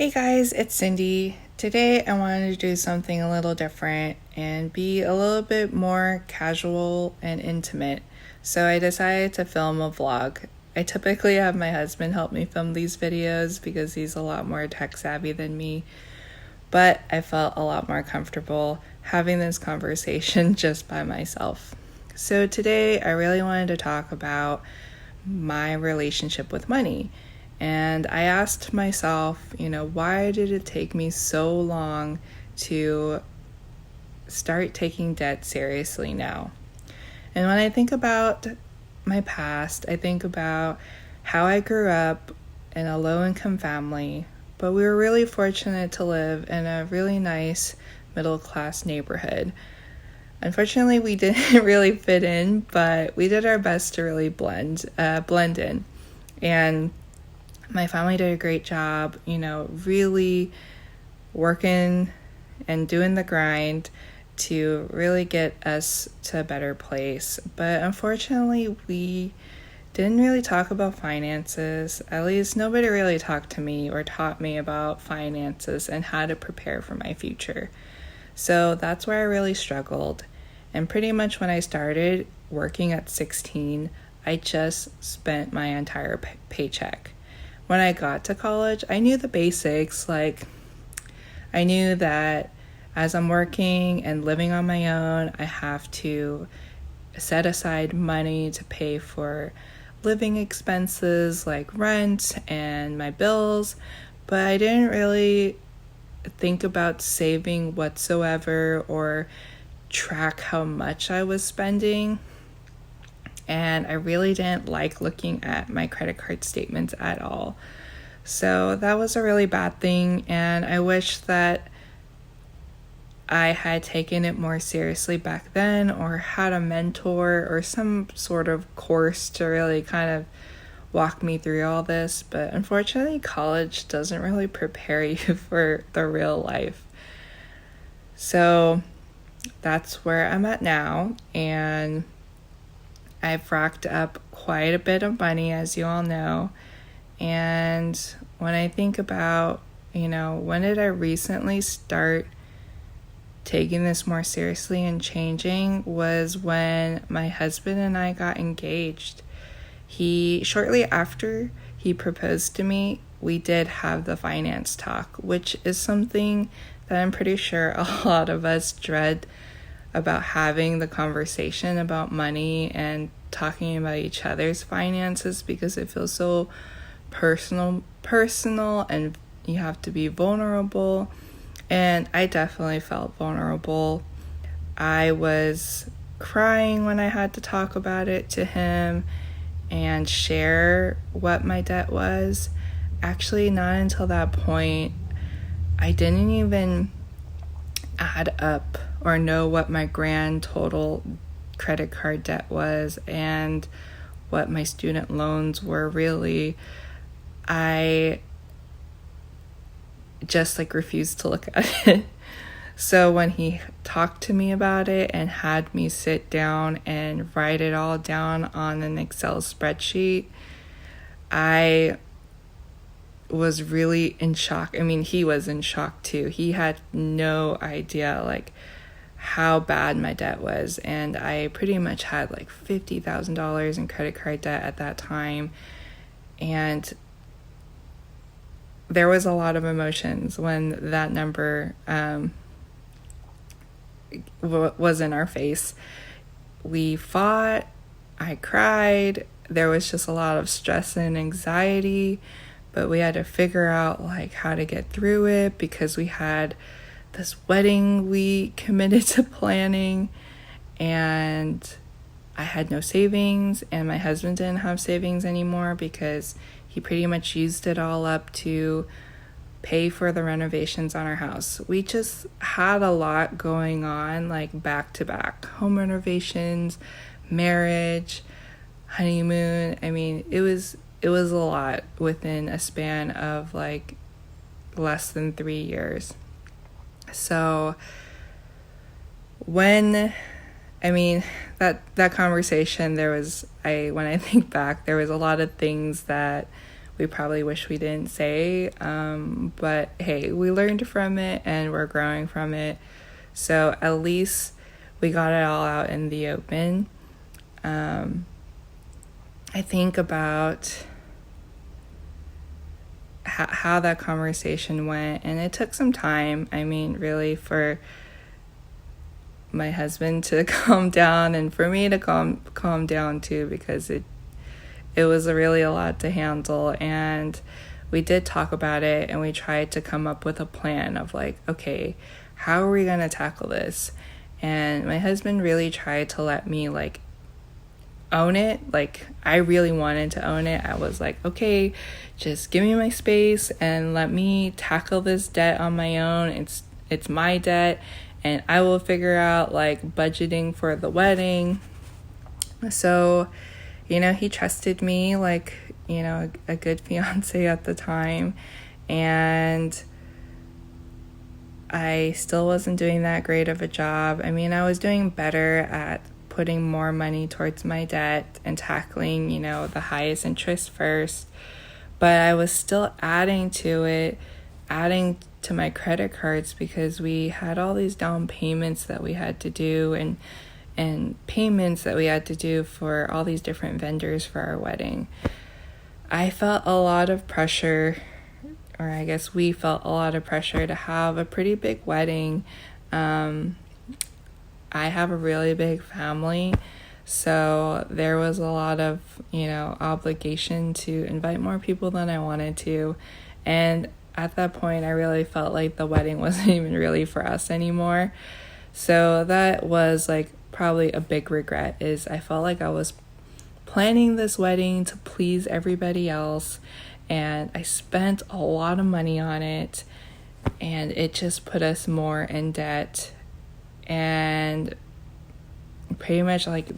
Hey guys, it's Cindy. Today I wanted to do something a little different and be a little bit more casual and intimate. So I decided to film a vlog. I typically have my husband help me film these videos because he's a lot more tech savvy than me, but I felt a lot more comfortable having this conversation just by myself. So today I really wanted to talk about my relationship with money. And I asked myself, why did it take me so long to start taking debt seriously now? And when I think about my past, I think about how I grew up in a low-income family, but we were really fortunate to live in a really nice middle-class neighborhood. Unfortunately, we didn't really fit in, but we did our best to really blend in. And my family did a great job, really working and doing the grind to really get us to a better place. But unfortunately, we didn't really talk about finances. At least nobody really talked to me or taught me about finances and how to prepare for my future. So that's where I really struggled. And pretty much when I started working at 16, I just spent my entire paycheck. When I got to college, I knew the basics. Like, I knew that as I'm working and living on my own, I have to set aside money to pay for living expenses like rent and my bills, but I didn't really think about saving whatsoever or track how much I was spending. And I really didn't like looking at my credit card statements at all. So that was a really bad thing, and I wish that I had taken it more seriously back then or had a mentor or some sort of course to really kind of walk me through all this. But unfortunately, college doesn't really prepare you for the real life. So that's where I'm at now, and I've racked up quite a bit of money, as you all know. And when I think about, when did I recently start taking this more seriously and changing was when my husband and I got engaged. Shortly after he proposed to me, we did have the finance talk, which is something that I'm pretty sure a lot of us dread about having the conversation about money and talking about each other's finances because it feels so personal and you have to be vulnerable. And I definitely felt vulnerable. I was crying when I had to talk about it to him and share what my debt was. Actually, not until that point, I didn't even add up or know what my grand total credit card debt was and what my student loans were really. I just refused to look at it. So when he talked to me about it and had me sit down and write it all down on an Excel spreadsheet, I was really in shock. I mean, he was in shock too. He had no idea how bad my debt was, and I pretty much had $50,000 in credit card debt at that time. And there was a lot of emotions when that number was in our face. We fought, I cried, there was just a lot of stress and anxiety, but we had to figure out how to get through it because we had this wedding we committed to planning, and I had no savings, and my husband didn't have savings anymore because he pretty much used it all up to pay for the renovations on our house. We just had a lot going on, back to back. Home renovations, marriage, honeymoon. I mean, it was a lot within a span of less than 3 years. So that conversation, when I think back, there was a lot of things that we probably wish we didn't say. But hey, we learned from it and we're growing from it. So at least we got it all out in the open. I think about how that conversation went, and it took some time. I mean, really, for my husband to calm down and for me to calm down too, because it was really a lot to handle. And we did talk about it, and we tried to come up with a plan of like, okay, how are we going to tackle this? And my husband really tried to let me like own it. Like, I really wanted to own it. I was like, okay, just give me my space and let me tackle this debt on my own. It's my debt, and I will figure out like budgeting for the wedding. So, he trusted me like, a good fiance at the time. And I still wasn't doing that great of a job. I mean, I was doing better at putting more money towards my debt and tackling, the highest interest first. But I was still adding to my credit cards, because we had all these down payments that we had to do and payments that we had to do for all these different vendors for our wedding. I felt a lot of pressure, or I guess we felt a lot of pressure to have a pretty big wedding. I have a really big family, so there was a lot of, obligation to invite more people than I wanted to. And at that point, I really felt like the wedding wasn't even really for us anymore. So that was like probably a big regret, is I felt like I was planning this wedding to please everybody else, and I spent a lot of money on it, and it just put us more in debt. And pretty much like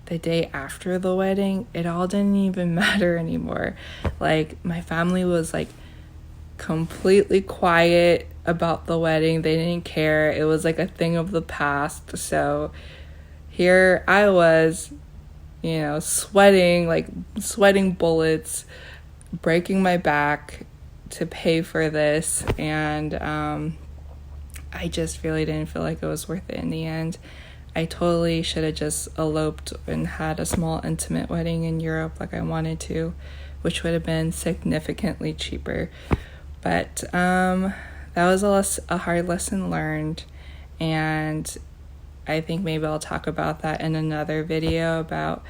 the day after the wedding, it all didn't even matter anymore. Like, my family was like completely quiet about the wedding. They didn't care. It was like a thing of the past. So here I was, sweating bullets, breaking my back to pay for this. And I just really didn't feel like it was worth it in the end. I totally should have just eloped and had a small intimate wedding in Europe like I wanted to, which would have been significantly cheaper. But that was a hard lesson learned, and I think maybe I'll talk about that in another video, about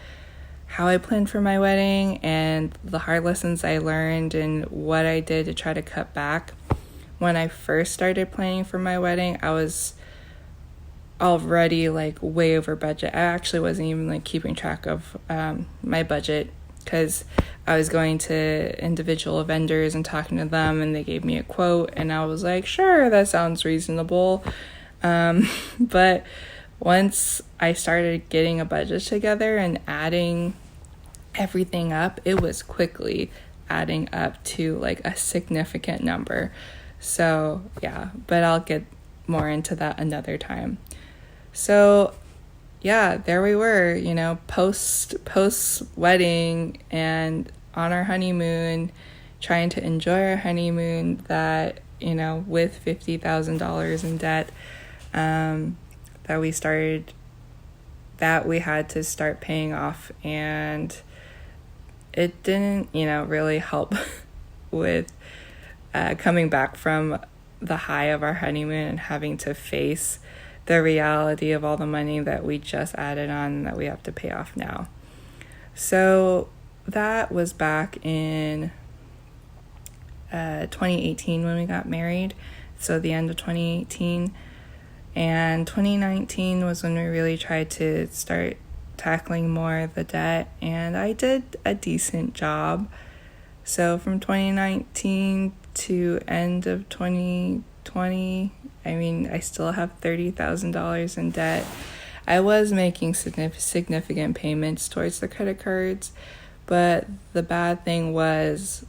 how I planned for my wedding and the hard lessons I learned and what I did to try to cut back. When I first started planning for my wedding, I was already like way over budget. I actually wasn't even like keeping track of my budget, because I was going to individual vendors and talking to them, and they gave me a quote, and I was like, sure, that sounds reasonable. But once I started getting a budget together and adding everything up, it was quickly adding up to like a significant number. So yeah, but I'll get more into that another time. So yeah, there we were, post wedding and on our honeymoon, trying to enjoy our honeymoon, that, with $50,000 in debt, that we had to start paying off. And it didn't, really help with coming back from the high of our honeymoon and having to face the reality of all the money that we just added on that we have to pay off now. So that was back in 2018 when we got married. So the end of 2018. And 2019 was when we really tried to start tackling more of the debt. And I did a decent job. So from 2019 to end of 2020, I still have $30,000 in debt. I was making significant payments towards the credit cards, but the bad thing was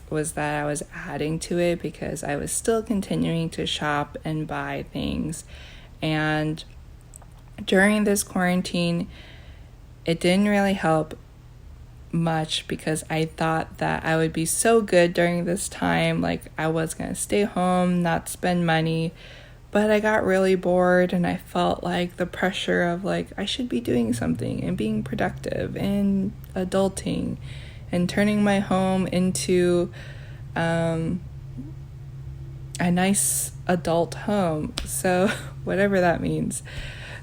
that I was adding to it, because I was still continuing to shop and buy things. And during this quarantine, it didn't really help much because I thought that I would be so good during this time. Like, I was going to stay home, not spend money. But I got really bored and I felt like the pressure of like, I should be doing something and being productive and adulting and turning my home into a nice adult home. So whatever that means.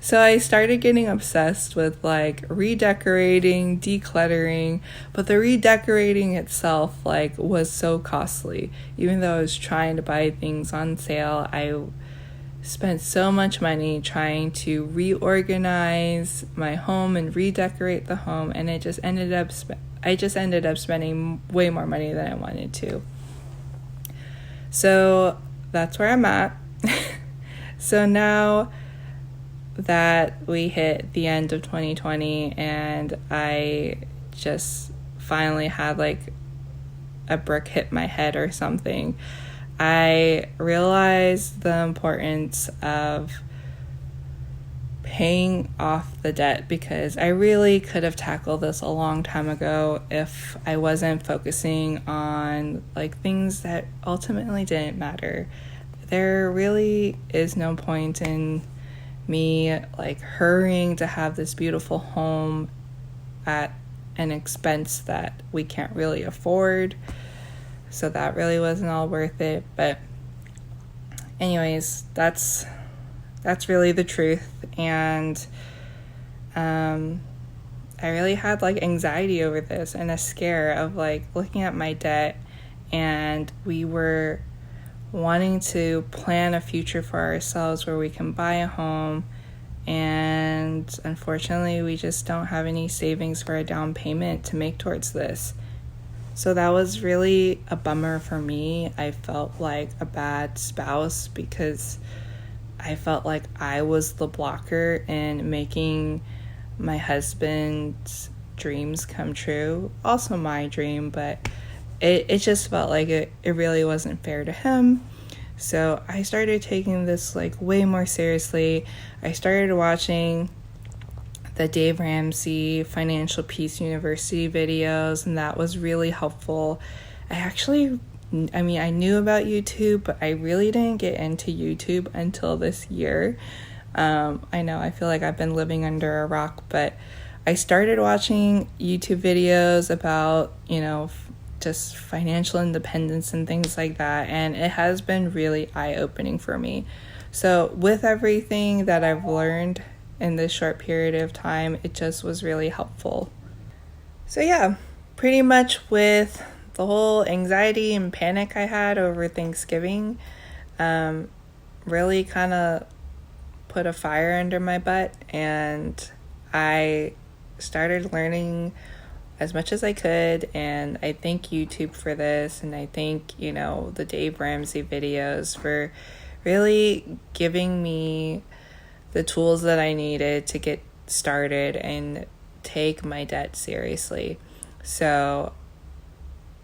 So I started getting obsessed with like redecorating, decluttering, but the redecorating itself like was so costly. Even though I was trying to buy things on sale, I spent so much money trying to reorganize my home and redecorate the home, and I just ended up spending way more money than I wanted to. So that's where I'm at. So now that we hit the end of 2020 and I just finally had like a brick hit my head or something, I realized the importance of paying off the debt, because I really could have tackled this a long time ago if I wasn't focusing on like things that ultimately didn't matter. There really is no point in me like hurrying to have this beautiful home at an expense that we can't really afford. So that really wasn't all worth it. But anyways, that's really the truth. And I really had like anxiety over this and a scare of like looking at my debt, and we were wanting to plan a future for ourselves where we can buy a home, and unfortunately we just don't have any savings for a down payment to make towards this. So that was really a bummer for me. I felt like a bad spouse because I felt like I was the blocker in making my husband's dreams come true. Also my dream, but it just felt like it really wasn't fair to him. So I started taking this like way more seriously. I started watching the Dave Ramsey Financial Peace University videos, and that was really helpful. I knew about YouTube, but I really didn't get into YouTube until this year. I know I feel like I've been living under a rock, but I started watching YouTube videos about, just financial independence and things like that, and it has been really eye-opening for me. So with everything that I've learned in this short period of time, it just was really helpful. So yeah, pretty much with the whole anxiety and panic I had over Thanksgiving, really kind of put a fire under my butt, and I started learning as much as I could, and I thank YouTube for this, and I thank, the Dave Ramsey videos for really giving me the tools that I needed to get started and take my debt seriously. So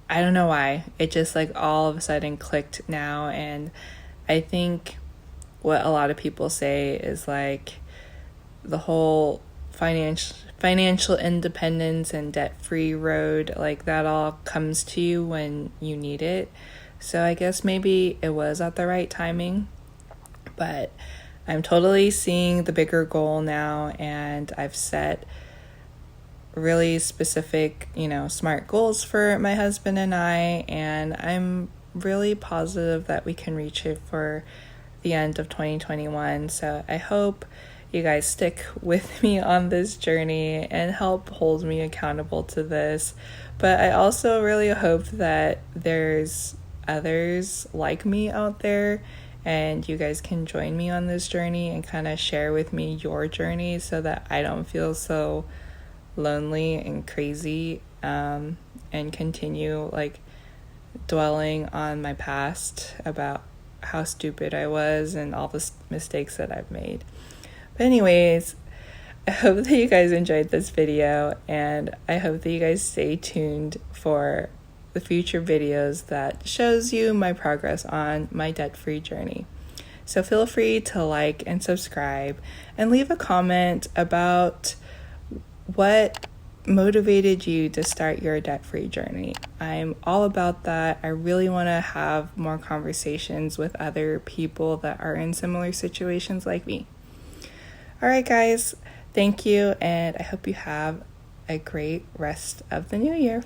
I don't know why. It just like all of a sudden clicked now, and I think what a lot of people say is like the whole financial independence and debt-free road, like that all comes to you when you need it. So I guess maybe it was at the right timing, but I'm totally seeing the bigger goal now, and I've set really specific, smart goals for my husband and I, and I'm really positive that we can reach it for the end of 2021. So I hope you guys stick with me on this journey and help hold me accountable to this. But I also really hope that there's others like me out there, and you guys can join me on this journey and kind of share with me your journey so that I don't feel so lonely and crazy, and continue like dwelling on my past about how stupid I was and all the mistakes that I've made. But anyways, I hope that you guys enjoyed this video, and I hope that you guys stay tuned for the future videos that shows you my progress on my debt-free journey. So feel free to like and subscribe and leave a comment about what motivated you to start your debt-free journey. I'm all about that. I really want to have more conversations with other people that are in similar situations like me. All right, guys, thank you, and I hope you have a great rest of the new year.